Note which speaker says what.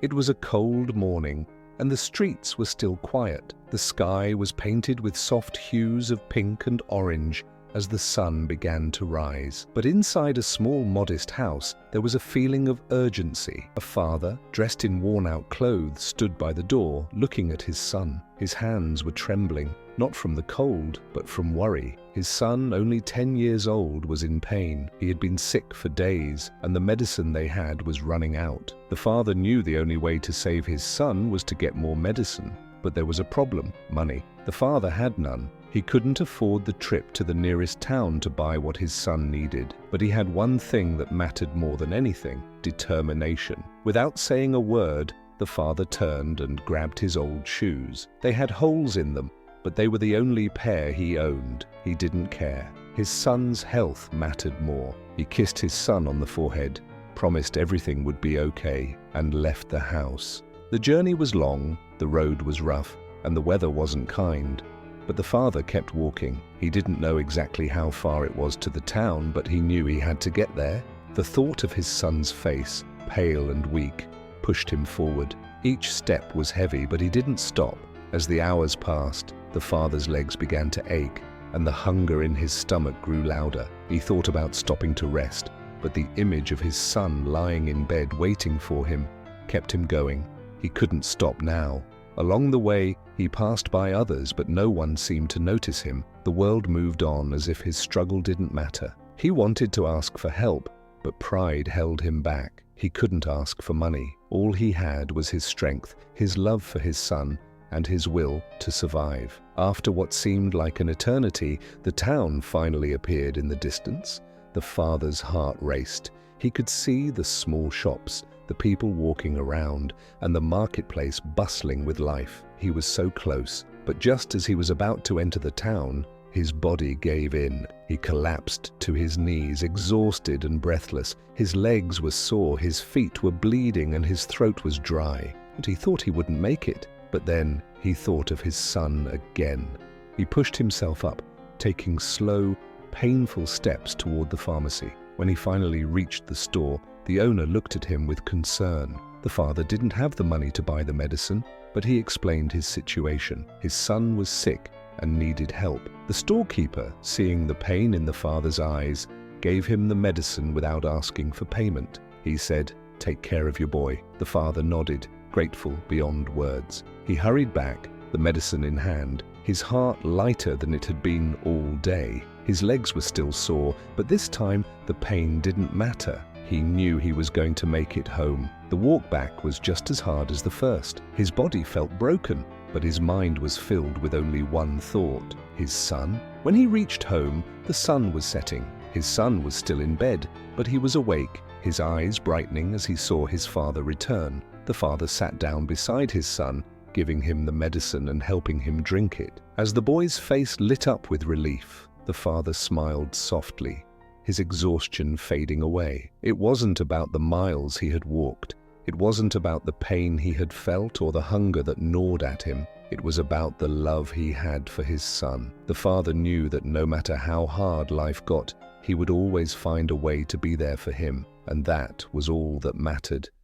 Speaker 1: It was a cold morning, and the streets were still quiet. The sky was painted with soft hues of pink and orange as the sun began to rise. But inside a small, modest house, there was a feeling of urgency. A father, dressed in worn-out clothes, stood by the door, looking at his son. His hands were trembling, not from the cold, but from worry. His son, only 10 years old, was in pain. He had been sick for days, and the medicine they had was running out. The father knew the only way to save his son was to get more medicine. But there was a problem: money. The father had none. He couldn't afford the trip to the nearest town to buy what his son needed. But he had one thing that mattered more than anything: determination. Without saying a word, the father turned and grabbed his old shoes. They had holes in them, but they were the only pair he owned. He didn't care. His son's health mattered more. He kissed his son on the forehead, promised everything would be okay, and left the house. The journey was long, the road was rough, and the weather wasn't kind. But the father kept walking. He didn't know exactly how far it was to the town, but he knew he had to get there. The thought of his son's face, pale and weak, pushed him forward. Each step was heavy, but he didn't stop. As the hours passed, the father's legs began to ache, and the hunger in his stomach grew louder. He thought about stopping to rest, but the image of his son lying in bed waiting for him kept him going. He couldn't stop now. Along the way, he passed by others, but no one seemed to notice him. The world moved on as if his struggle didn't matter. He wanted to ask for help, but pride held him back. He couldn't ask for money. All he had was his strength, his love for his son, and his will to survive. After what seemed like an eternity, the town finally appeared in the distance. The father's heart raced. He could see the small shops, the people walking around, and the marketplace bustling with life. He was so close, but just as he was about to enter the town, his body gave in. He collapsed to his knees, exhausted and breathless. His legs were sore, his feet were bleeding, and his throat was dry. And he thought he wouldn't make it. But then he thought of his son again. He pushed himself up, taking slow, painful steps toward the pharmacy. When he finally reached the store, the owner looked at him with concern. The father didn't have the money to buy the medicine, but he explained his situation. His son was sick and needed help. The storekeeper, seeing the pain in the father's eyes, gave him the medicine without asking for payment. He said, "Take care of your boy." The father nodded, grateful beyond words. He hurried back, the medicine in hand, his heart lighter than it had been all day. His legs were still sore, but this time the pain didn't matter. He knew he was going to make it home. The walk back was just as hard as the first. His body felt broken, but his mind was filled with only one thought: his son. When he reached home, the sun was setting. His son was still in bed, but he was awake, his eyes brightening as he saw his father return. The father sat down beside his son, giving him the medicine and helping him drink it. As the boy's face lit up with relief, the father smiled softly, his exhaustion fading away. It wasn't about the miles he had walked. It wasn't about the pain he had felt or the hunger that gnawed at him. It was about the love he had for his son. The father knew that no matter how hard life got, he would always find a way to be there for him, and that was all that mattered.